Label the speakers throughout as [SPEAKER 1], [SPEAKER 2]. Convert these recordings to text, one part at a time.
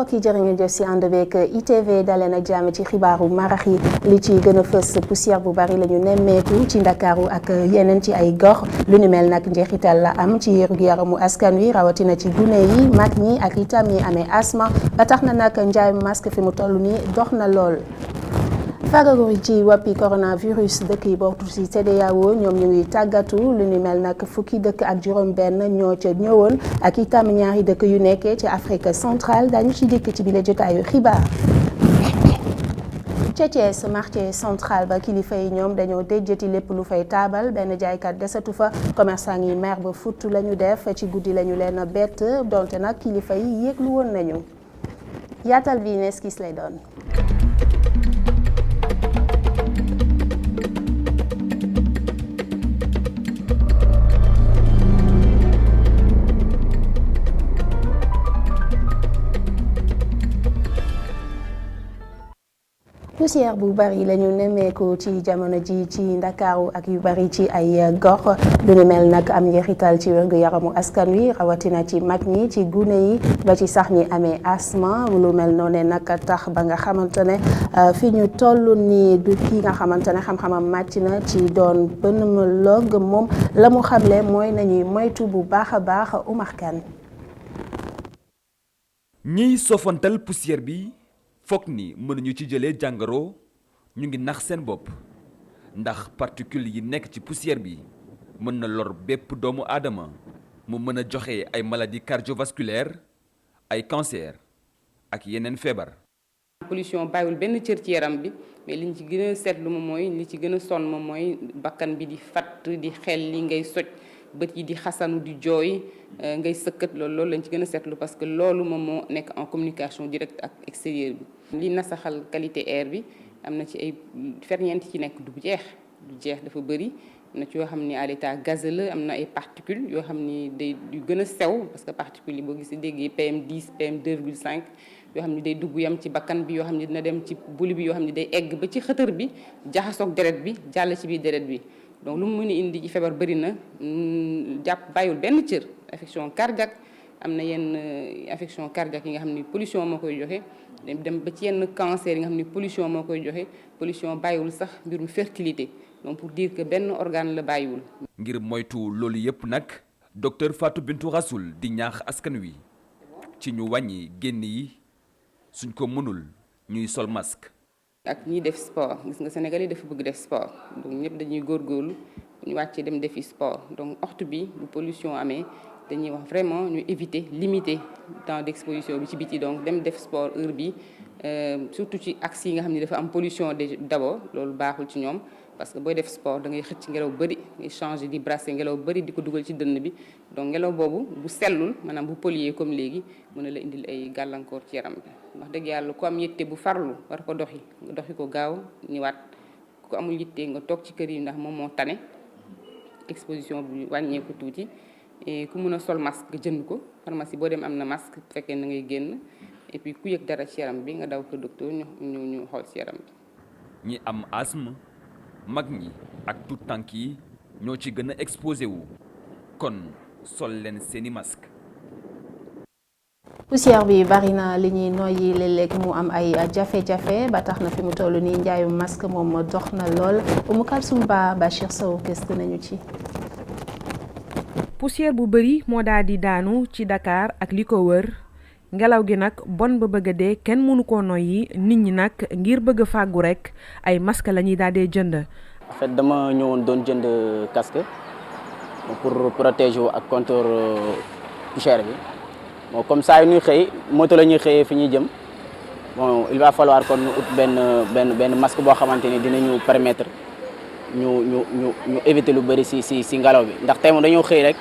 [SPEAKER 1] mbokk yi jërë ngeen jëf si ànd beeg ITV daleen ak jàmm ci xibaaru marax yi li ci gën a fës poussière bu bari la ñu nemmeeku ci Ndakaaru ak yeneen ci ay gox lu ni mel nag njeexital la am ci yaramu askan wi rawatina ci gune yi mag ñi ak itam ñi amee asma ba tax na nag njaayum masque fi mu toll nii dox na lool. fagaru ci woppi coronavirus dëkk yi bokk ci CEDEAO ñoom ñu ngi tàggatu lu ni mel nag fukki dëkk ak juróom-benn ñoo ca ñëwoon ak itam ñaari dëkk yu nekkee ci Afrique centrale dañu ci dikk ci bile jotaayu xibaar. ca Thiès marché central ba kilifa yi ñoom dañoo déjjati lépp lu fay taabal benn jaaykat desatu fa commerçant yi mer ba futt la ñu def ci guddi la ñu leen bett donte nag kilifa yi yëglu woon nañu yaatal bi neskis lay doon. poussière bu bari la ñu nemmeeku ci jamono ji ci Ndakaaru ak yu bari ci ay gox lu ni mel nag am njeexital ci wérgu yaramu askan wi rawatina ci mag ñi ci gune yi ba ci sax ñi amee asthme lu mel noonu nag tax ba nga xamante ne fi ñu toll nii du ki nga xamante ne xam-xamam màcc na ci doon pneumologue moom la mu xamle mooy nañuy moytu bu baax a baax Oumar Kane.
[SPEAKER 2] ñiy sofantal poussière bi. foog ni mënuñu ci jëlee jàngoro ñu ngi nax seen bopp ndax particules yi nekk ci poussière bi mën na lor bépp doomu aadama mu mën a joxe ay maladies cardiovasculaires ay cancer ak yeneen feebar.
[SPEAKER 3] pollution bàyyiwul benn cër ci yaram bi mais liñ ci gën a seetlu moom mooy li ci gën a sonn moom mooy bakkan bi di fatt di xel li ngay soj bët yi di xasanu di jooy ngay sëkkat loolu lañ ci gën a seetlu parce que loolu moom moo nekk en communication directe ak extérieur bi. li nasaxal qualité air bi am na ci ay ferñeent ci nekk du jeex dafa bëri am na ci yoo xam ni à l'état gazeux la am na ay particules yoo xam ni day yu gën a sew parce que particules yi boo gisee déggee PM10 PM2,5 yoo xam ni day dugg yam ci bakkan bi yoo xam ni dina dem ci buli bi yoo xam ni day egg ba ci xëtër bi jaxasoog deret bi jàll ci biir deret bi. donc lu mu mën a indi ci feebar bëri na jàpp bàyyiwul benn cër affection cardiaque am na yenn affection cardiaque yi nga xam ni pollution moo koy joxe dem ba ci yenn cancer yi nga xam ni pollution moo koy joxe pollution bàyyiwul sax mbirum fertilité donc pour dire que benn organe la bàyyiwul.
[SPEAKER 2] ngir moytu loolu yëpp nag docteur Fatou Bintou Rassoul di ñaax askan wi ci ñu wàññi génn yi suñ ko mënul ñuy sol masque.
[SPEAKER 3] ak ñiy def sport gis nga Sénégal yi dafa bëgg def sport donc ñëpp dañuy góorgóorlu ñu wàccee dem defi sport donc waxtu bi bu pollution amee dañuy wax vraiment ñu éviter limiter temps d'exposition bi ci biti donc dem def sport heure bi surtout ci axes yi nga xam ne dafa am pollution d'abord loolu baaxul ci ñoom parce que booy def sport da ngay xëcc ngelaw bëri ngay changer di brasser ngelaw bëri di ko dugal ci dënn bi donc ngelaw boobu bu sellul maanaam bu polluer comme léegi mën na la indil ay gàllankoor ci yaram bi. wax dëgg yàlla ku am yitte bu farlu war ko doxi nga doxi ko gaaw ñëwaat ku amul yitte nga toog ci kër yi ndax moom moo tane exposition bi wàññeeku tuuti et ku mun a sol masque nga jënd ko pharmacie boo dem am na masque bu fekkee na ngay génn et puis ku yëg dara ci yaram bi nga daw ko docteur ñu xool ci yaram bi.
[SPEAKER 2] ñi am asthme mag ñi ak tout tànk yi ñoo ci gën a exposé wu kon sol leen seeni masque.
[SPEAKER 1] poussière bi bari na li ñuy noyyi léeg-léeg mu am ay jafe-jafe ba tax na fi mu toll nii njaayu masque moom dox na lool Oumou Kalsoum Ba Bachir Sow gëstu nañu ci.
[SPEAKER 4] poussière bu bari moo daal di daanu ci Dakar ak li ko wër ngelaw gi nag bon ba bëgg a dee kenn mënu koo noyyi nit ñi nag ngir bëgg a fàggu rek ay masque la ñuy daal di jënd.
[SPEAKER 5] en fait dama ñëwoon doon jënd casque pour protéger wu ak contre poussière bi. bon comme ça ñuy xëy moto la ñuy xëyee fi ñuy jëm bon il va falloir kon ut benn masque boo xamante ni dinañu permettre ñu éviter lu bëri si ngelaw bi ndax tey moom dañoo xëy rek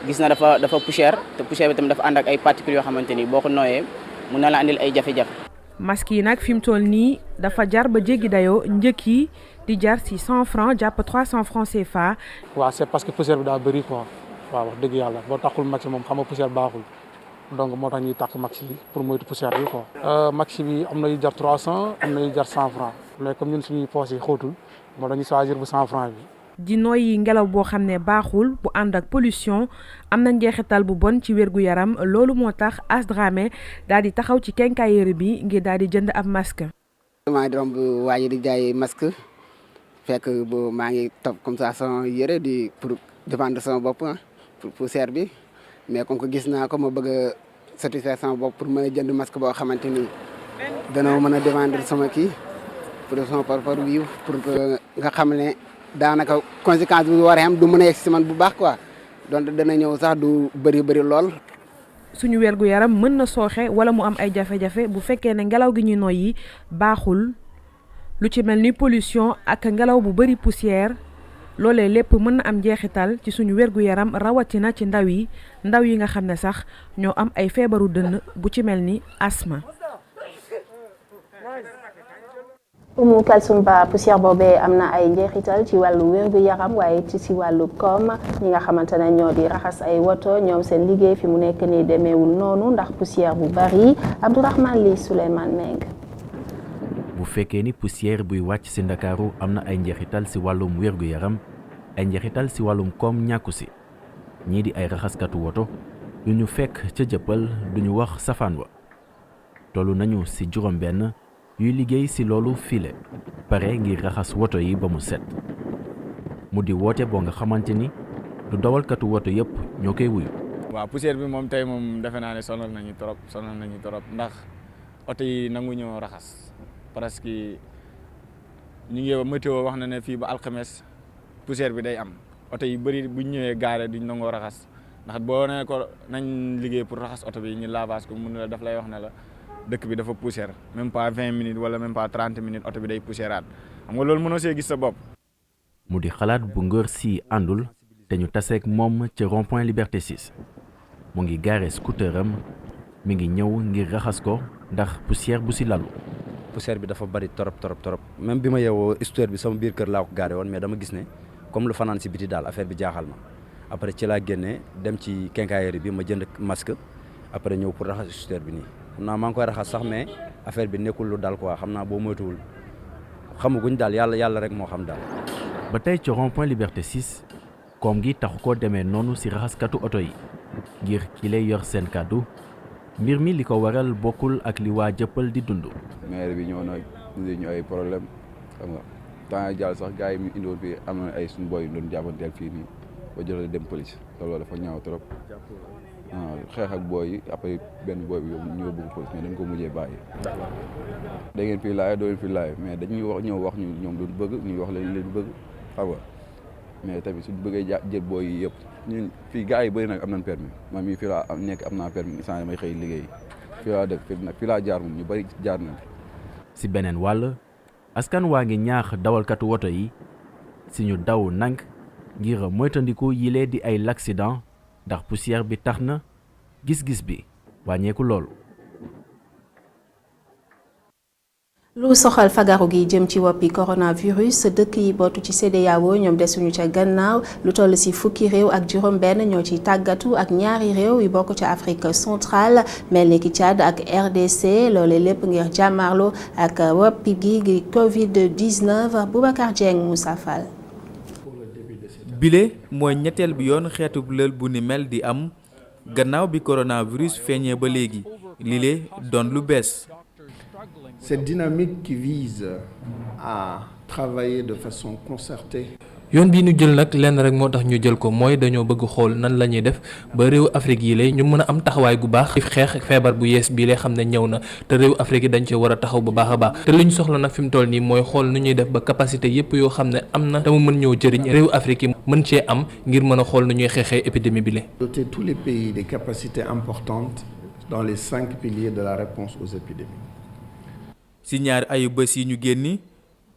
[SPEAKER 5] gis na dafa poussière te poussière bi tamit dafa ànd ak ay particules yoo xamante ni boo ko nooyee mun na la andil ay jafe-jafe.
[SPEAKER 4] masque yi nag fi mu toll nii dafa jar ba jéggi dayoo njëkk yi di jar si 100 francs jàpp 300 francs CFA.
[SPEAKER 6] waaw c'est parce que poussière bi daa bëri quoi waaw wax dëgg yàlla boo taxul maxi moom xam nga poussière baaxul. donc moo tax ñuy tàkk maxi bi pour moytu poussière bi quoi. maxi bi am na yu jar 300 am na yu jar 100 francs mais comme ñun suñuy poches yi xóotul moo dañuy choisir bu 100 francs bi
[SPEAKER 4] di noyyi ngelaw boo xam ne baaxul bu ànd ak pollution am na njeexital bu bon ci wérgu yaram loolu moo tax Asdramé daal di taxaw ci quincaillerie bi ngir daal di jënd ab masque.
[SPEAKER 7] maa ngi romb waa ji di jaay masque fekk bu maa ngi topp comme ça sama yëre di pour défendre sama bopp pour poussière bi mais comme que gis naa ko ma bëgg a satisfaire sama bopp pour mën a jënd masque boo xamante ni dana mën a défendre sama kii pour sama parcours bi pour que nga xam ne daanaka conséquence bi war a am du mën a yegg si man bu baax quoi donc dana ñëw sax du bëri lool.
[SPEAKER 4] suñu wergu yaram mën na sooxe wala mu am ay jafe-jafe bu fekkee ne ngelaw gi ñuy noyyi baaxul lu ci mel ni pollution ak ngelaw bu bëri poussière loolee lépp mën na am njeexital ci suñu wergu yaram rawatina ci ndaw yi nga xam ne sax ñoo am ay feebaru dënn bu ci mel ni asthme.
[SPEAKER 1] Oumou Kalsoum Ba poussière boobee am na ay njeexital ci wàllu wérgu yaram waaye ci wàllu koom ñi nga xamante ne ñoo di raxas ay woto ñoom seen liggéey fi mu nekk nii demeewul noonu ndax poussière bu bari Abdourahmane Ly Souleymane Meng.
[SPEAKER 8] bu fekkee ni poussière buy wàcc ci Ndakaaru am na ay njeexital ci wàllum wérgu yaram ay njeexital ci wàllum koom ñàkku ci ñii di ay raxaskatu woto yu ñu fekk ca jëppal duñu wax safaan wa tollu nañu ci juróom benn yuy liggéey ci loolu file pare ngir raxas woto yi ba mu set mu di woote boo nga xamante ni du dawalkatu woto yépp ñoo koy wuyu.
[SPEAKER 9] waaw poussière bi moom tey moom defe naa ne sonal nañu trop ndax oto yi nangu ñoo raxas parce que ñu ngi météo wax na ne fii ba alxames poussière bi day am oto yi bëri bu ñu ñëwee gaare duñ nangoo raxas ndax boo nee ko nañ liggéey pour raxas oto bi ñu lavage ko mun la daf lay wax ne la. dëkk bi dafa poussière même pas 20 minutes wala même pas 30 minutes oto bi day poussiéraat xam nga loolu mënoo see gis sa bopp.
[SPEAKER 8] mu di xalaat bu ngër si àndul te ñu taseeg moom ca rond-point Liberté 6 mu ngi gaare scooteram mi ngi ñëw ngir raxas ko ndax poussière bu si lalu.
[SPEAKER 10] poussière bi dafa bari torop même bi ma yeewoo histoire bi sama biir kër laa ko gaare woon mais dama gis ne comme lu fanaan si biti daal affaire bi jaaxal ma après ci laa génnee dem ci quincaillerie bi ma jënd masque après ñëw pour raxas histoire bi nii. xam naa maa ngi koy raxas sax mais affaire bi nekkul lu dal quoi xam naa boo moytuwul xamaguñ daal yàlla rek moo xam daal.
[SPEAKER 8] ba tey ci rond-point Liberté 6 koom gi taxu koo demee noonu ci raxaskatu oto yi ngir ki lay yor seen kàddu mbir mi li ko waral bokkul ak li waa jëppal di dund.
[SPEAKER 11] maire bi ñëw na indi ñu ay problème xam nga temps yii jàll sax gars yi mu indiwoon fii am na ay suñu boy yu doon jàppanteel fii nii ba jëlee dem police loolu dafa ñaaw trop. waaw xeex ak booy yi après benn booy bi ñu yóbbu ko police mais dañ ko mujjee bàyyi. da ngeen fi laaj doo leen fi laaj mais dañuy wax ñu ñoom lu bëgg ñu wax leen bëgg xam nga mais tamit suñu bëggee jël booy yi yëpp ñun fii gars yi bëri nag am nañ permis man mii fii laa nekk am naa permis sans may xëy liggéey fii laa dëkk fii laa jaar moom ñu bëri jaar nañ.
[SPEAKER 8] si beneen wàll askan waa ngi ñaax dawalkatu woto yi si ñu daw nank ngir moytandiku yilee di ay l'accident ndax poussière bi tax na gis-gis bi wàññeeku loolu.
[SPEAKER 1] lu soxal fagaru gi jëm ci woppi coronavirus dëkk yi bootu ci CEDEAO ñoom desuñu ca gannaaw lu toll ci fukki réew ak juróom benn ñoo ciy tàggatu ak ñaari réew yu bokk ca Afrique centrale mel ni ki Tchad ak RDC loole lépp ngir jàmmarloo ak woppi gi Covid-19 Boubacar Dieng Moussa Fall.
[SPEAKER 12] bile mooy ñetteel bi yoon xeetu lël bu ni mel di am gannaaw bi coronavirus feeñee ba léegi lile doon lu bees.
[SPEAKER 13] Cette dynamique qui vise à travailler de façon concertée.
[SPEAKER 14] yoon bii ñu jël nag lenn rek moo tax ñu jël ko mooy dañoo bëgg xool nan la ñuy def ba réew Afrique yi lay ñu mën a am taxawaay gu baax xeex feebar bu yees bii lay xam ne ñëw na te réew Afrique yi dañ ci war a taxaw bu baax a baax te li ñu soxla nag fi mu toll nii mooy xool nu ñuy def ba capacité yépp yoo xam ne am na te mu mën ñëw jëriñ réew Afrique yi mën cee am ngir mën a xool nu ñuy xeexee épidémie bi la.
[SPEAKER 13] Doter tous les pays des capacités importantes dans les 5 piliers de la réponse aux épidémies.
[SPEAKER 12] ci ñaari ayu bés yi ñu génni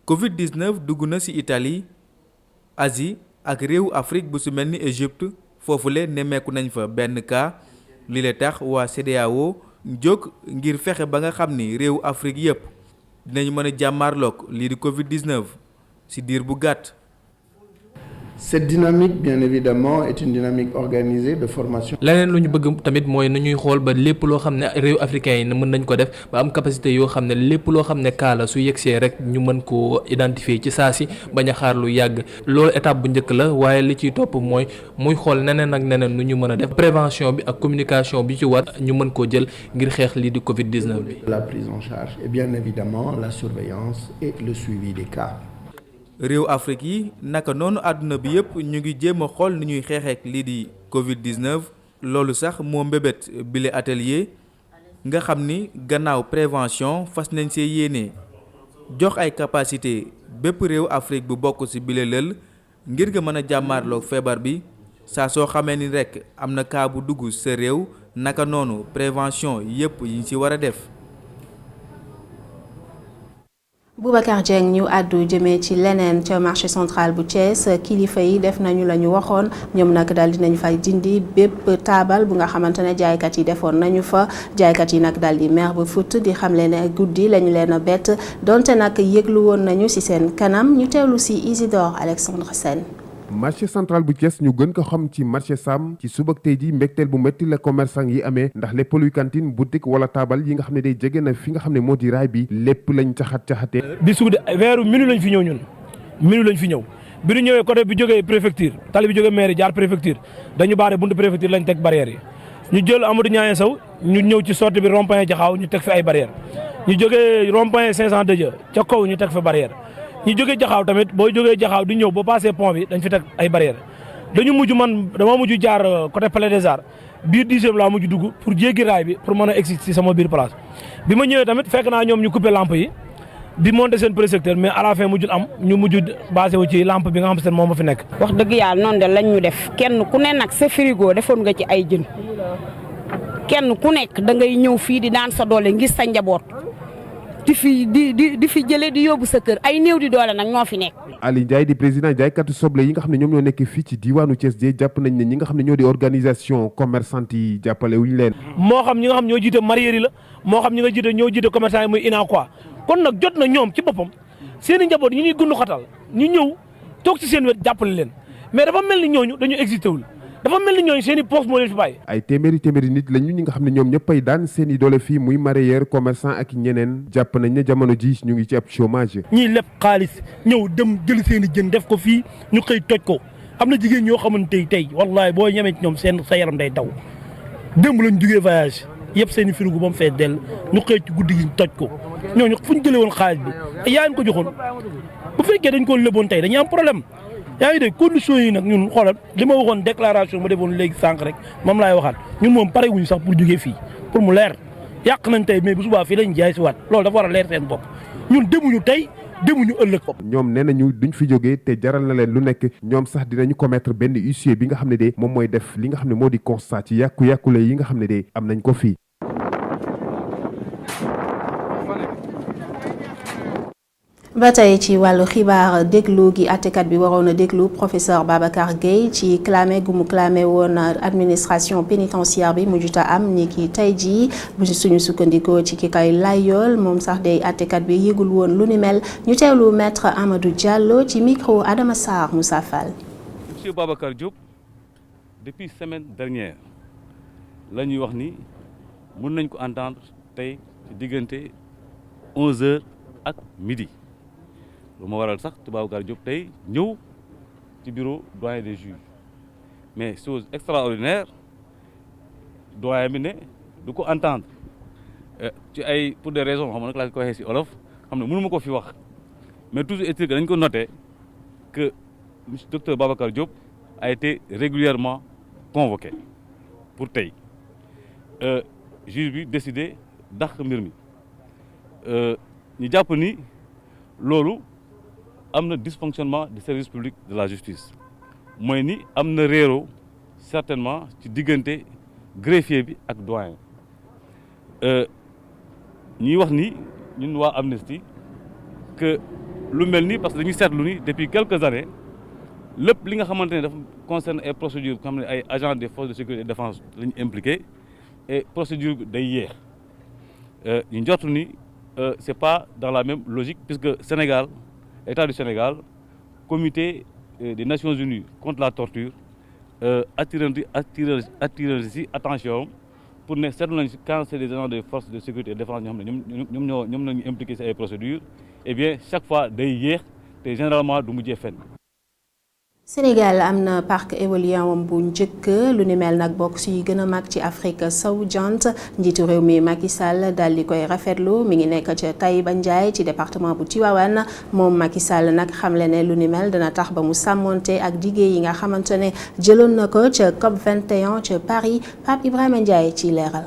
[SPEAKER 12] Covid-19 dugg na ci Italie Asie ak réewu Afrique bu su mel ni Égypte foofule nemmeeku nañ fa benn cas li la tax waa CEDEAO jóg ngir fexe ba nga xam ni réewu Afrique yépp dinañ mën a jàmmaarloog lii di Covid-19 ci diir bu gàtt.
[SPEAKER 13] Cette dynamique, bien évidemment, est une dynamique organisée de formation.
[SPEAKER 14] leneen lu ñu bëgg tamit mooy nu ñuy xool ba lépp loo xam ne réew africain yi mën nañ ko def ba am capacité yoo xam ne lépp loo xam ne cas la su yegsee rek ñu mën koo identifier ci saa si bañ a xaar lu yàgg loolu étape bu njëkk la waaye li ciy topp mooy muy xool neneen ak neneen nu ñu mën a def prévention bi ak communication bi ci war ñu mën koo jël ngir xeex lii di Covid-19 bi.
[SPEAKER 13] La prise en charge et bien évidemment la surveillance et le suivi des cas.
[SPEAKER 12] réew Afrique yi naka noonu àdduna bi yëpp ñu ngi jéem a xool ni ñuy xeexeek lii di Covid-19 loolu sax moo mbébét bile atelier nga xam ni gannaaw prévention fas nañ see yéene jox ay capacité bépp réew Afrique bu bokk ci bile lël ngir nga mën a jàmmaarloog feebar bi saa soo xamee ni rekk am na cas bu dugg sa réew naka noonu prévention yëpp yi ci war a def.
[SPEAKER 1] Boubacar Dieng ñu àddu jëmee ci leneen ca marché central bu Thiès kilifa yi def nañu la ñu waxoon ñoom nag daal dinañu fay dindi bépp taabal bu nga xamante ne jaaykat yi defoon nañu fa jaaykat yi nag daal di mer ba fut di xam leen ne guddi lañu leen a bett donte nag yëglu woon nañu ci seen kanam ñu teewlu ci Isidore Alexandre Sène.
[SPEAKER 15] marché central bu Thiès ñu gën ko xam ci marché Sam ci subak tey ji mbégteel bu métti la commerçant yi amee ndax lépp luy cantine boutique wala taabal yi nga xam ne day jege na fi nga xam ne moo di raay bi lépp lañ caxatee
[SPEAKER 16] bi suude weeru minu lañ fi ñëw ñun minu lañ fi ñëw bi ñu ñëwee côté bi jógee préfecture tali bi jógee mairie jaar préfecture dañu baare buntu préfecture lañ teg barrière yi ñu jël Amadou Niaye Sow ñu ñëw ci sortie bi rond-point Jaxaaw ñu teg fi ay barrière ñu jógee rond-point 500 Dëjë ca kaw ñu teg fi barrière ñu jógee Jaxaaw tamit boo jógee Jaxaaw di ñëw ba passé pont bi dañ fi teg ay barrière dañu mujj man dama mujj jaar côté Palais des Arts biir 10e laa mujj dugg pour jéggi raay bi pour mën a egsi ci sama biir place bi ma ñëwee tamit fekk naa ñoom ñu coupé lampe yi di monter seen projecteur mais à la fin mujjul am ñu mujj basé wu ci lampe bi nga xam seen moom ma fi nekk.
[SPEAKER 17] wax dëgg yàlla noonu de lañ ñu def kenn ku ne nag sa frigo defoon nga ci ay jën kenn ku nekk da ngay ñëw fii di daan sa doole ngir sa njaboot. di fi jëlee di yóbbu sa kër ay néew di doole nag ñoo fi nekk.
[SPEAKER 15] Ali Ndiaye di président jaaykatu soble yi nga xam ne ñoom ñoo nekk fii ci diwaanu Thiès de jàpp nañ ne ñi nga xam ne ñoo di organisation commerçante yi jàppale wuñu leen.
[SPEAKER 16] moo xam ñi nga xam ñoo jiite mareyeur yi la moo xam ñi nga jiite ñoo jiite commerçant yi muy ina quoi kon nag jot na ñoom ci boppam seen i njaboot ñu ñuy gëndu xatal ñu ñëw toog ci seen wet jàppale leen mais dafa mel ni ñooñu dañu existé wul. dafa mel ni ñooñu seen i poos moo leen fi bàyyi.
[SPEAKER 15] ay téeméeri nit lañu ñi nga xam ne ñoom ñëppay daan seen i doole fii muy mareyeur commerçant ak ñeneen jàpp nañ ne jamono ji ñu ngi ci ab chômage.
[SPEAKER 16] ñii lépp xaalis ñëw dem jël seen i jën def ko fii ñu xëy toj ko am na jigéen ñoo xamante tey wallahi boo ñemee ci ñoom sa yaram day daw démb lañ jugee voyage yëpp seen i frigo ba mu fees dell ñu xëy ci guddi gi toj ko ñooñu fu ñu jëlee woon xaalis bi yaa ngi ko joxoon bu fekkee dañ ko leboon tey dañuy am problème. yaa ngi dégg conditions yi nag ñun xoolal li ma waxoon déclaration ma defoon léegi sànq rek moom laay waxaat ñun moom pare wuñu sax pour jógee fii pour mu leer yàq nañ tey mais bu subaa fii lañ jaay si waat loolu dafa war a leer seen bopp ñun demuñu tey demuñu ëllëg.
[SPEAKER 15] ñoom nee nañu duñ fi jógee te jaral na leen lu nekk ñoom sax dinañu commettre benn huissier bi nga xam ne de moom mooy def li nga xam ne moo di constat ci yàqu-yàqule yi nga xam ne de am nañ ko fii.
[SPEAKER 1] ba tey ci wàllu xibaar déglu gi àttekat bi waroon a déglu professeur Babacar Gueye ci clamé gu mu clamé woon administration pénitentiaire bi mujjuta am ni ki tey jii bu suñu sukkandikoo ci ki kay layool moom sax day àttekat bi yëgul woon lu ni mel ñu teewlu maître Amadou Diallo ci micro Adama Sarr Moussa Fall.
[SPEAKER 18] Monsieur Babacar Diop depuis semaine dernière la ñuy wax ni mën nañ ko entendre tey ci diggante 11h ak midi. lu ma waral sax Babacar Diop tey ñëw ci bureau doyen des juges mais chose extraordinaire doyen bi ne du ko entendre ci ay pour des raisons xam nga nag laa ko waxee ci olof xam ne mënu ma ko fi wax mais toujours est-il que dañ ko noté que docteur Babacar Diop a été régulièrement convoqué pour tey juge bi décidé dàq mbir mi ñu jàpp ni loolu am na dysfonctionnement du service public de la justice mooy ni am na réeroo certainement ci diggante greffier bi ak doyen ñuy wax ni ñun waa Amnesty que lu mel ni parce que dañuy seetlu ni depuis quelques années lépp li nga xamante ne dafa concerne ay procédures xam ne ay agents des forces de sécurité et de défense la ñu impliqué et procédure bi day yéex ñu njort ni c'est pas dans la même logique puisque Sénégal État du Sénégal comité des Nations Unies contre la torture attirer si attention pour ne seetlu nañ quand c'est des agents des forces de sécurité et de défense ñoo xam ne ñoom la ñu impliqué si ay procédures et bien chaque fois day yéex te généralement du mujjee fenn.
[SPEAKER 1] Sénégal am na parc éolien wam bu njëkk lu ni mel nag bokk ci gën a mag ci Afrique sowu jant njiitu réew mi Macky Sall daal di koy rafetlu mi ngi nekk ca Taïba Ndiaye ci département bu Tivaouane moom Macky Sall nag xamle ne lu ni mel dana tax ba mu sàmmonte ak diggé yi nga xamante ne jëloon na ko ca COP 21 ca Paris Pape Ibrahima Ndiaye ci leeral.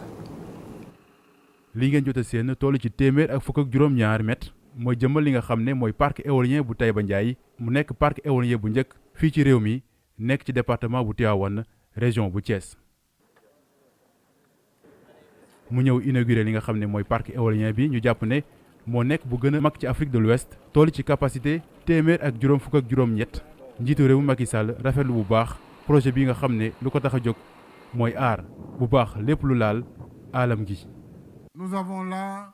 [SPEAKER 19] li ngeen jot a seen toll ci téeméer ak fukk ak juróom-ñaari mètre mooy jëmmal li nga xam ne mooy parc éolien bu Taïba Ndiaye mu nekk parc éolien bu njëkk fii ci réew mi nekk ci département bu Tivaouane région bu Thiès mu ñëw inauguré li nga xam ne mooy parc éolien bi ñu jàpp ne moo nekk bu gën a mag ci Afrique de l'Ouest toll ci capacité téeméer ak juróom fukk ak juróom-ñett njiitu réew Macky Sall rafetlu bu baax projet bi nga xam ne lu ko tax a jóg mooy aar bu baax lépp lu laal alam gi.
[SPEAKER 20] Nous avons là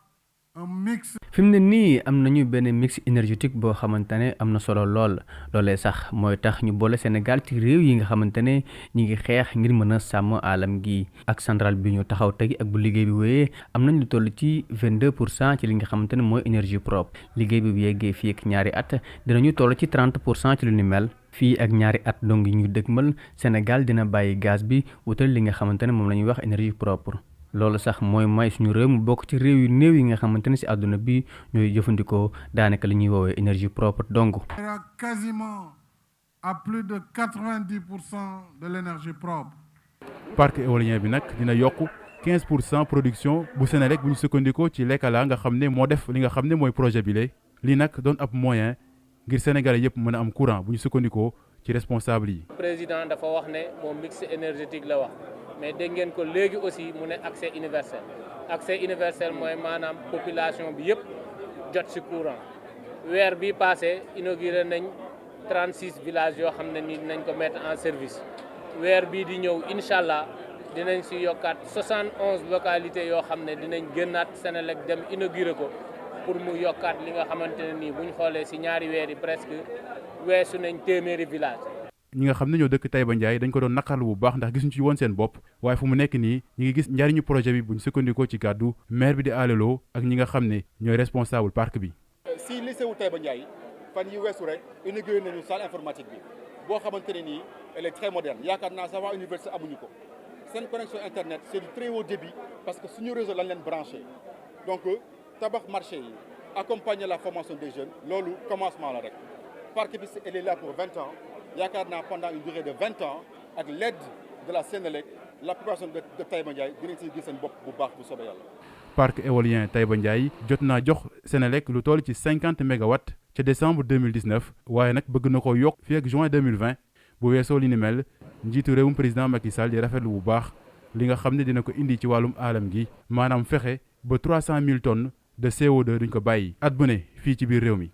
[SPEAKER 20] un mix.
[SPEAKER 21] fi mu ne nii am nañu benn mix énergétique boo xamante ne am na solo lool loolee sax mooy tax ñu boole Sénégal ci réew yi nga xamante ne ñi ngi xeex ngir mën a sàmm alam gi ak centrale bi ñu taxaw tey ak bu liggéey bi wéyee am nañ lu toll ci 22% ci li nga xamante ne mooy énergie propre liggéey bi bu yeggee fii ak ñaari at dinañu toll ci 30% ci lu ni mel fii ak ñaari at dong yi ñu dëgmal Sénégal dina bàyyi gaz bi wutal li nga xamante ne moom la ñuy wax énergie propre. loolu sax mooy may suñu réew mu bokk ci réew yu néew yi nga xamante ne ci àdduna bi ñooy jëfandikoo daanaka li ñuy woowee énergie propre donc.
[SPEAKER 20] Quasiment à plus de 90% de l'énergie propre.
[SPEAKER 19] parc éolien bi nag dina yokk 15% production bu Senelec bu ñu sukkandikoo ci Lekala nga xam ne moo def li nga xam ne mooy projet bi lii nag doon ab moyen ngir Sénégalais yëpp mën a am courant bu ñu sukkandikoo ci responsable yi.
[SPEAKER 22] président dafa wax ne moom mix énergétique la wax. mais dégg ngeen ko léegi aussi mu ne accès universel mooy maanaam population bi yëpp jot ci courant weer bi passé inauguré nañ 36 villages yoo xam ne ni dinañ ko mettre en service weer bii di ñëw incha allah dinañ ci yokkaat 71 localités yoo xam ne dinañ génnaat Senelec dem inauguré ko pour mu yokkaat li nga xamante ne nii bu ñu xoolee ci ñaari weer yi presque weesu nañ téeméeri village
[SPEAKER 19] ñi nga xam ne ñoo dëkk Taïba Ndiaye dañ ko doon naqarlu bu baax ndax gisuñu ci woon seen bopp waaye fu mu nekk nii ñi ngi gis njariñu projet bi buñ sukkandikoo ci kàddu maire bi di aleloo ak ñi nga xam ne ñooy responsable parc bi.
[SPEAKER 23] si lycée wu Taïba Ndiaye fan yi weesu rek inauguré nañu salle informatique bi boo xamante ne nii elle est très moderne yaakaar naa sax waa université amuñu ko seen connexion internet c'est du très haut débit parce que suñu réseau lañ leen branché donc tabax marché yi accompagner la formation des jeunes loolu commencement la rek parc bi elle est là pour 20 ans. yaakaar naa pendant une durée de 20 ans ak l'aide de la Sénélec la population de Taïba Ndiaye dinañ ci gis seen bopp bu baax bu soobee yàlla.
[SPEAKER 19] parc éolien Taïba Ndiaye jot naa jox Sénélec lu toll ci 50 mégawatts ca décembre 2019 waaye nag bëgg na ko yokk fii ak juin 2020 bu weesoo li ni mel njiitu réewum président Macky Sall di rafetlu bu baax li nga xam ne dina ko indi ci wàllum alam gi maanaam fexe ba 300 000 tonnes de CO2 duñ ko bàyyi at bu ne fii ci biir réew mi.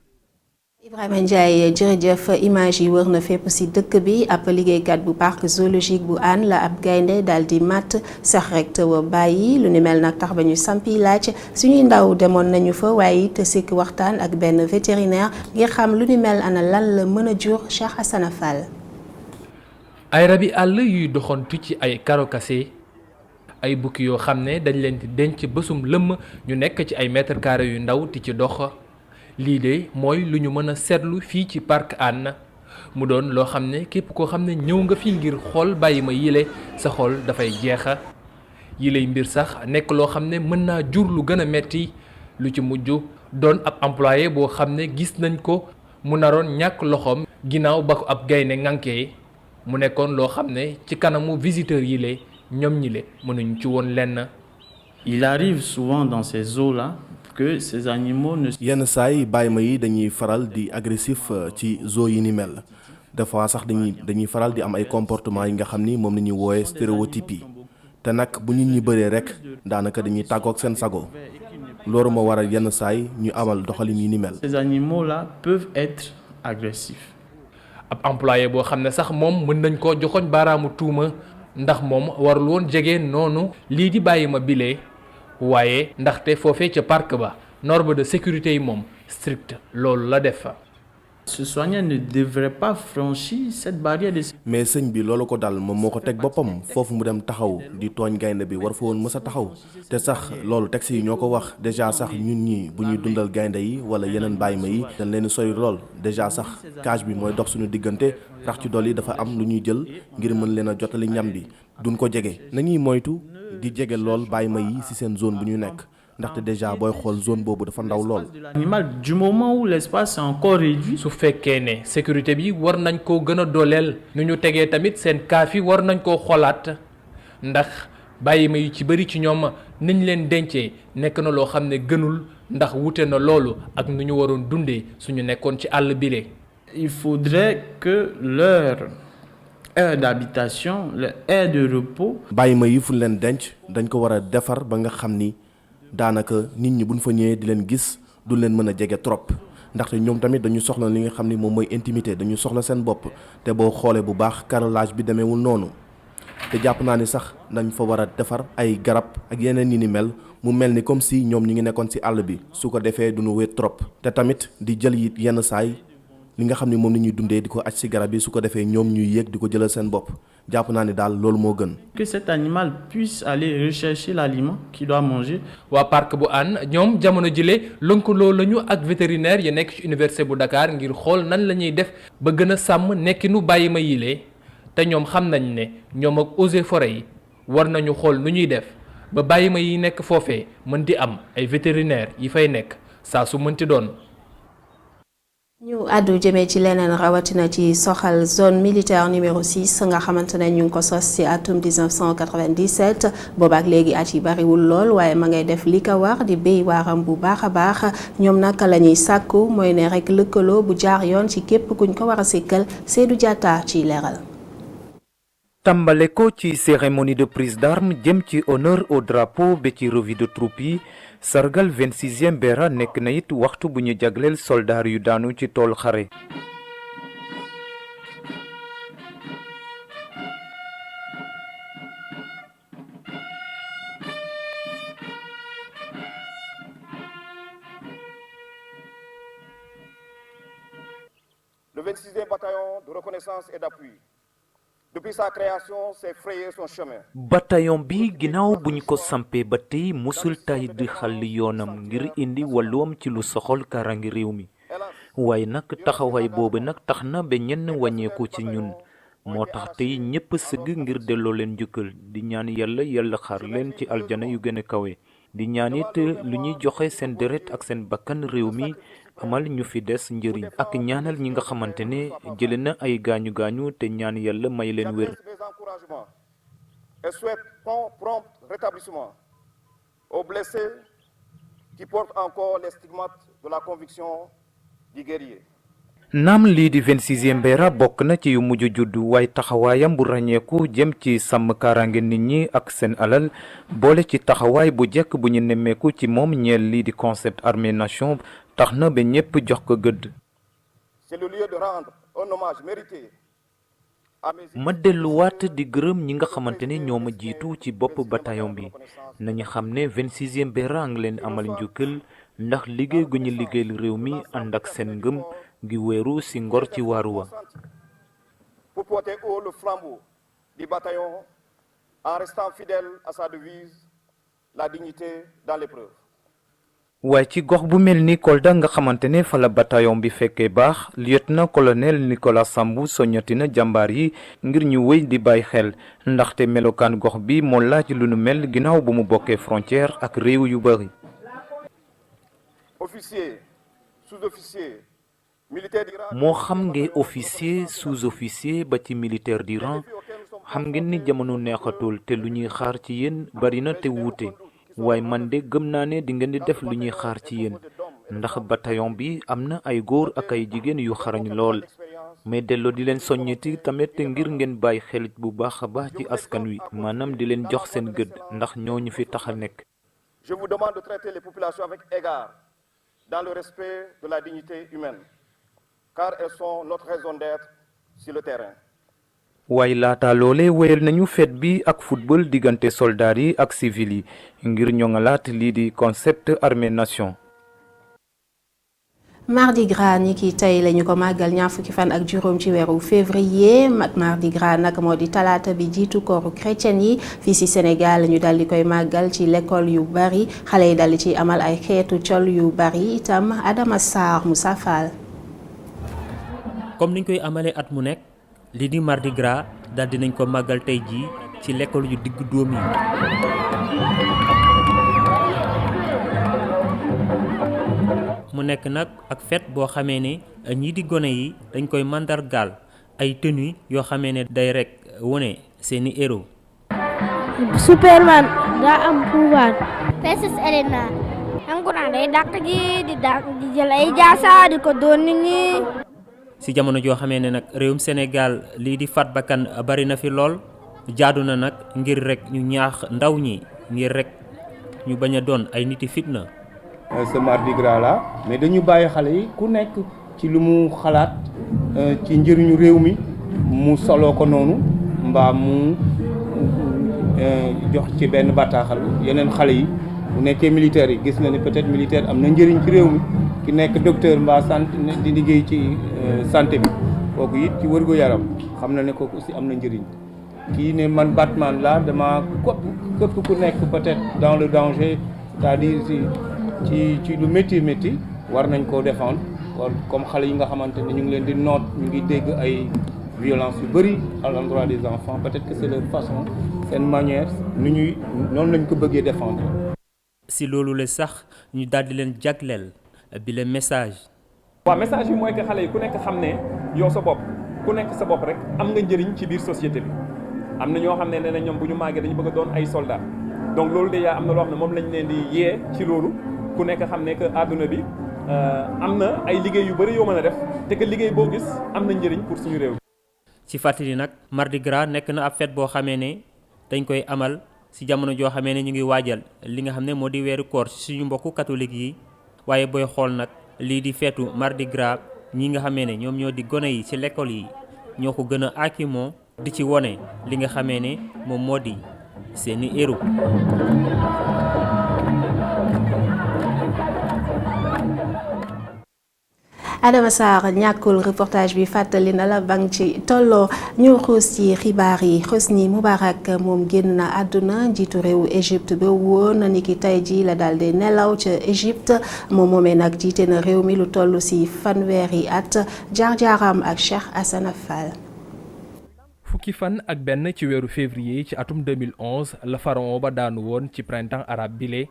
[SPEAKER 1] Ibrahima Ndiaye jërëjëf image yi wër na fépp ci dëkk bi ab liggéeykat bu parc zoologique bu Hann la ab gaynde daal di matt sax rek te wa bàyyi lu ni mel nag tax ba ñu sampi laaj suñuy ndaw demoon nañu fa waaye it sikk waxtaan ak benn vétérinaire ngir xam lu ni mel ana lan la mën a jur Cheikh Hassana Fall.
[SPEAKER 14] ay rabi àll yuy doxantu ci ay karokase ay bukki yoo xam ne dañ leen di denc bésum lëmm ñu nekk ci ay mètres carrés yu ndaw ti ci dox. lii de mooy lu ñu mën a seetlu fii ci parc Hann mu doon loo xam ne képp koo xam ne ñëw nga fi ngir xool bàyyi ma yile sa xol dafay jeexa yiley mbir sax nekk loo xam ne mën naa jur lu gën a metti lu ci mujj doon ab employé boo xam ne gis nañ ko mu naroon ñàkk loxoom ginnaaw ba ko ab gaynde ŋànkee mu nekkoon loo xam ne ci kanamu visiteur yile ñoom ñile mënuñ ci woon lenn.
[SPEAKER 24] Il arrive souvent dans ces eaux-là que ces animaux ne.
[SPEAKER 25] yenn saay bàyyi ma yi dañuy faral di agressif ci zoo yi ni mel des fois sax dañuy faral di am ay comportement yi nga xam ni moom la ñuy wooye stéréotype yi te nag bu nit ñi bëree rek daanaka dañuy tàggoog seen sago loolu moo waral yenn saay ñu amal doxalin yi ni mel.
[SPEAKER 24] Ces animaux-là peuvent être agressifs.
[SPEAKER 14] ab employé boo xam ne sax moom mën nañ koo joxoñ baaraamu tuuma ndax moom warul woon jege noonu lii di bàyyi ma bile. waaye ndaxte foofee ca parc ba norme de sécurité yi moom strict loolu la def.
[SPEAKER 24] Ce soignant ne devrait pas franchir cette barrière de...
[SPEAKER 25] mais sëñ bi loolu ko dal moom moo ko teg boppam foofu mu dem taxaw di tooñ gaynde bi war fa woon mës a taxaw te sax loolu texte yi ñoo ko wax déjà sax ñun ñi bu ñuy dundal gaynde yi wala yeneen bàyyi ma yi dañ leen sori lool déjà sax cage bi mooy dox suñu diggante rax ci dolli dafa am lu ñuy jël ngir mën leen a jotali ñam bi duñ ko jege nañuy moytu di jege lool bàyyi ma yi ci seen zone bu ñu nekk ndaxte déjà booy xool zone boobu dafa ndaw lool.
[SPEAKER 24] L'animal du moment où l'espace est encore réduit.
[SPEAKER 14] su fekkee ne sécurité bi war nañ koo gën a dooleel nu ñu tegee tamit seen kaaf yi war nañ koo xoolaat ndax bàyyi ma yu ci bëri ci ñoom niñ leen dencee nekk na loo xam ne gënul ndax wute na loolu ak nu ñu waroon dundee suñu nekkoon ci àll bile.
[SPEAKER 24] Il faudrait que leur aire d'habitation, leur aire de repos.
[SPEAKER 25] bàyyi ma yi fu leen denc dañ ko war a defar ba nga xam ni. daanaka nit ñi buñ fa ñëwee di leen gis du leen mën a jege trop ndaxte ñoom tamit dañu soxla li nga xam ni moom mooy intimité dañu soxla seen bopp te boo xoolee bu baax carrelage bi demeewul noonu te jàpp naa ni sax dañ fa war a defar ay garab ak yeneen yi ni mel mu mel ni comme si ñoom ñi ngi nekkoon ci àll bi su ko defee duñu wéet trop te tamit di jël it yenn saay li nga xam ni moom la ñuy dundee di ko aj ci garab yi su ko defee ñoom ñuy yéeg di ko jëlal seen bopp jàpp naa ni daal loolu moo gën.
[SPEAKER 24] Que cet animal puisse aller rechercher l'aliment qu'il doit manger.
[SPEAKER 14] waa parc bu Hann ñoom jamono jile lëkkaloo lañu ak vétérinaire ya nekk ci université bu Dakar ngir xool nan la ñuy def ba gën a sàmm nekkinu bàyyi ma yile te ñoom xam nañ ne ñoom ak eaux et forêts yi war nañu xool nu ñuy def ba bàyyi ma yi nekk foofee mën di am ay vétérinaire yi fay nekk saa su mënti doon.
[SPEAKER 1] ñu àddu jëmee ci leneen rawatina ci soxal zone militaire numéro 6 nga xamante ne ñu ngi ko sos ci atum 1997 boobaak léegi at yi bariwul lool waaye ma ngay def li ko war di béy waaram bu baax a baax ñoom naka la ñuy sàkku mooy ne rek lëkkaloo bu jaar yoon ci képp kuñ ko war a sikkal Seydou Diatta ci leeral.
[SPEAKER 2] tàmbale ko ci cérémonie de prise d'armes jëm ci honneur au drapeau ba ci revue de troupe yi sargal 26e Beera nekk na it waxtu bu ñu jagleel soldaar yu daanu ci tool xare.
[SPEAKER 3] Le 26e bataillon de reconnaissance et d'appui. Depuis sa création, s'est frayé son chemin.
[SPEAKER 2] bataillon bi ginnaaw buñ ko sampee ba tey musul tay di xàll yoonam ngir indi wàlluwam ci lu soxol karangi réew mi waaye nag taxawaay boobu nag tax na ba ñenn wàññeeku ci ñun moo tax tey ñépp sëgg ngir delloo leen njukkal di ñaan yàlla xaar leen ci aljana yu gën a kawe di ñaan it lu ñuy joxe seen deret ak seen bakkan réew mi amal ñu fi des njëriñ ak ñaanal ñi nga xamante ne jële na ay gaañu te ñaan yàlla may leen wér.
[SPEAKER 3] Et souhaite prompt rétablissement aux blessés qui portent encore les stigmates de la conviction du guerrier.
[SPEAKER 2] naam lii di 26e Beera bokk na ci yu mujj juddu waaye taxawaayam bu ràññeeku jëm ci sàmm kaaraange nit ñi ak seen alal boole ci taxawaay bu jekk bu ñu nemmeeku ci moom ñeel lii di concept armée nation tax na ba ñépp jox ko gëdd.
[SPEAKER 3] C'est le lieu de rendre un hommage mérité.
[SPEAKER 2] ma delluwaat di gërëm ñi nga xamante ne ñoo ma jiitu ci bopp bataillon bi nañu xam ne 26e Beera ngi leen amal njukkal ndax liggéey gu ñu liggéeyal réew mi ànd ak seen ngëm gi wéeru ci ngor ci waaruwa.
[SPEAKER 3] Pour porter haut le flambeau du bataillon en restant fidèle à sa devise, la dignité dans l'épreuve.
[SPEAKER 2] waaye ci gox bu mel ni Kolda nga xamante ne fa la bataillon bi fekkee baax lieutenant colonel Nicolas Sambou soññati na jàmbaar yi ngir ñu wéy di bàyyi xel ndaxte melokaan gox bi moo laaj lu nu mel ginnaaw bu mu bokkee frontière ak réew yu bari.
[SPEAKER 3] Officier, sous-officier, militaire du rang.
[SPEAKER 2] moo xam nga officier sous-officier ba ci militaire du rang xam ngeen ni jamono neexatul te lu ñuy xaar ci yéen bari na te wuute. waaye man de gëm naa ne di ngeen di def lu ñuy xaar ci yéen ndax bataillon bi am na ay góor ak ay jigéen yu xarañ lool mais delloo di leen soññeti tamit ngir ngeen bàyyi xel bu baax a baax ci askan wi maanaam di leen jox seen gëdd ndax ñooñu fi tax a nekk.
[SPEAKER 3] Je vous demande de traiter les populations avec égard dans le respect de la dignité humaine car elles sont notre raison d'être sur le terrain.
[SPEAKER 2] waaye laata loole wéyal nañu fête bi ak football diggante soldats yi ak civil yi ngir ñoŋalaat lii di concept armée nation.
[SPEAKER 1] Mardi Gras ni ki tey lañu ko màggal ñaar fukki fan ak juróom ci weeru février Mardi Gras nag moo di talaata bi jiitu kooru chrétien yi fii ci Sénégal lañu dal di koy màggal ci l'école yu bari xale yi dal di ci amal ay xeetu col yu bari itam Adama Sarr Moussa Fall.
[SPEAKER 4] comme niñ koy amalee at mu nekk lii di Mardi Gras dal dinañ ko màggal tey jii ci l'école yu digg dóom yi. mu nekk nag ak fête boo xamee ne ñii di gone yi dañ koy mandargaal ay tenues yoo xamee ne day rek wone seeni héros.
[SPEAKER 5] Superman daa am pouvoir. Princess Elena am ko naan day dàq ji di jël ay jaasa di ko doon nit ñi.
[SPEAKER 4] ci jamono joo xamee ne nag réewum Sénégal lii di faat bakkan bari na fi lool jaadu na nag ngir rek ñu ñaax ndaw ñi ngir rek ñu bañ a doon ay niti fitna.
[SPEAKER 6] ce Mardi Gras là mais dañu bàyyi xale yi ku nekk ci lu mu xalaat ci njëriñu réew mi mu soloo ko noonu mbaa mu jox ci benn bataaxal yeneen xale yi bu nekkee militaire yi gis na ni peut-être militaire am na njëriñ ci réew mi ki nekk docteur mbaa santé di liggéey ci santé bi kooku it ci wërgu yaram xam na ne kooku aussi am na njëriñ kii ne man Batman la dama képp ku nekk peut-être dans le danger c'est-à-dire ci lu métti war nañ koo défendre comme xale yi nga xamante ne ñu ngi leen di noot ñu ngi dégg ay violence yu bëri à l'endroit des enfants peut-être que c'est leur façon seen manière noonu lañ ko bëggee défendre.
[SPEAKER 4] si loolu la sax ñu daal di leen jagleel bi le message.
[SPEAKER 7] waaw message bi mooy que xale yi ku nekk xam ne yow sa bopp ku nekk sa bopp rek am nga njëriñ ci biir société bi am na ñoo xam ne nee na ñoom bu ñu màggee dañu bëgg a doon ay soldats donc loolu déjà am na loo xam ne moom lañ leen di yee ci loolu. ku nekk xam ne que àdduna bi am na ay liggéey yu bëri yoo mën a def te que liggéey boo gis am na njëriñ pour suñu réew.
[SPEAKER 4] ci fàttali nag Mardi Gras nekk na ab fête boo xamee ne dañ koy amal ci jamono joo xamee ne ñu ngi waajal li nga xam ne moo di weeru koor ci suñu mbokku catholique yi waaye booy xool nag lii di feetu Mardi Gras ñi nga xamee ne ñoom ñoo di gone yi ci l'école yi ñoo ko gën a aakimoo di ci wone li nga xamee ne moom moo di seeni héros.
[SPEAKER 1] Adama Sarr ñàkkul reportage bi fàttali na la bang ci tolloo ñu xuus ci xibaar yi Hosni Moubarak moom génn na àdduna njiitu réewu Égypte ba woon ni ki tey ji la daal di nelaw ca Égypte moom moomee nag jiite na réew mi lu toll ci fanweeri at jaar-jaaram ak Cheikh Assane Fall.
[SPEAKER 14] fukki fan ak benn ci weeru février ci atum 2011 la pharaon ba daanu woon ci printemps arabe bile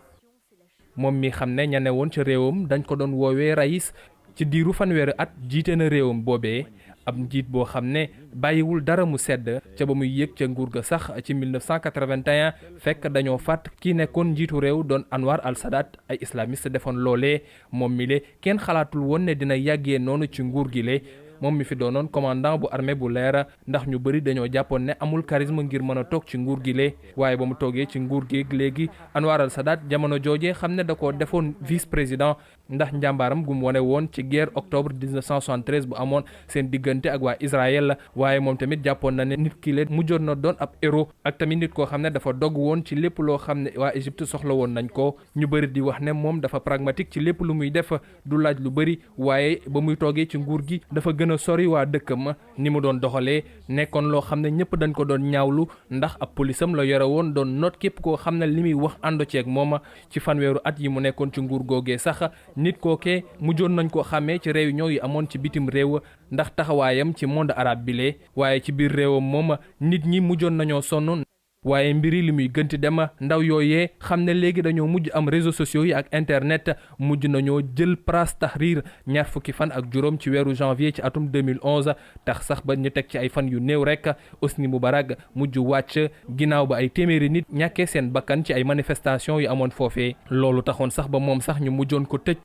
[SPEAKER 14] moom mi xam ne ña ne woon ca réewam dañ ko doon woowee raïs ci diiru fanweeri at jiite na réewam boobee ab njiit boo xam ne bàyyiwul dara mu sedd ca ba muy yéeg ca nguur ga sax ci 1981 fekk dañoo fàtt ki nekkoon njiitu réew doon Anwar al-Sadat ay islamiste defoon loolee moom mi le kenn xalaatul woon ne dina yàggee noonu ci nguur gi le moom mi fi doonoon commandant bu armée bu leer ndax ñu bëri dañoo jàppoon ne amul charisme ngir mën a toog ci nguur gi le waaye ba mu toogee ci nguur gi léegi Anwar al-Sadat jamono joojee xam ne da ko defoon vice président ndax njàmbaaram gu mu wane woon ci guerre octobre 1973 bu amoon seen diggante ak waa Israël la waaye moom tamit jàppoon na ne nit ki leen mujjoon na doon ab héros ak tamit nit koo xam ne dafa dogg woon ci lépp loo xam ne waa Égypte soxla woon nañ ko ñu bëri di wax ne moom dafa pragmatique ci lépp lu muy def du laaj lu bëri waaye ba muy toogee ci nguur gi dafa gën a sori waa dëkkam ni mu doon doxalee nekkoon loo xam ne ñëpp dañ ko doon ñaawlu ndax ab polisam la yore woon doon noot képp koo xam ne li muy wax àndo ceeg moom ci fanweeru at yi mu nekkoon ci nguur googee sax nit kookee mujjoon nañ ko xàmmee ci réunion yi amoon ci bitim réew ndax taxawaayam ci monde arabe bile waaye ci biir réewam moom nit ñi mujjoon nañoo sonn waaye mbiri li muy gënti dem ndaw yooyee xam ne léegi dañoo mujj am réseaux sociaux yi ak internet mujj nañoo jël place Tahrir ñaar fukki fan ak juróom ci weeru janvier ci atum 2011 tax sax ba ñu teg ci ay fan yu néew rek Hosni Moubarak mujj wàcc ginnaaw ba ay téeméeri nit ñàkkee seen bakkan ci ay manifestations yu amoon foofee loolu taxoon sax ba moom sax ñu mujjoon ko tëj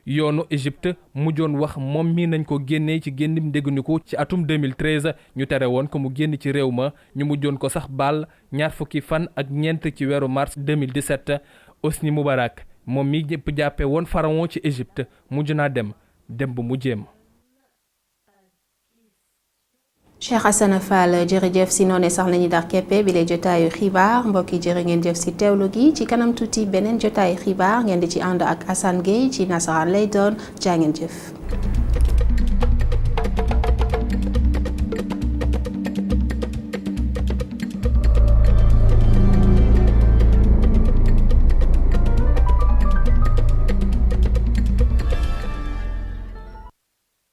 [SPEAKER 14] yoonu Égypte mujjoon wax moom mi nañ ko génnee ci génnim ndégganiku ci atum 2013 ñu tere woon ko mu génn ci réew ma ñu mujjoon ko sax baal ñaar fukki fan ak ñeent ci weeru mars 2017 Hosni Moubarak moom mi ñëpp jàppe woon pharaon ci Égypte mujj naa dem bu mujjeem
[SPEAKER 1] Cheikh Assane Fall jërëjëf si noonu sax lañuy dar keppe bi lay jotaayu xibaar mbokk yi jërë ngeen jëf si teewlu gi ci kanam tuuti beneen jotaayu xibaar ngeen di ci ànd ak Assane Gueye ci nasaraan lay doon jaa ngeen jëf.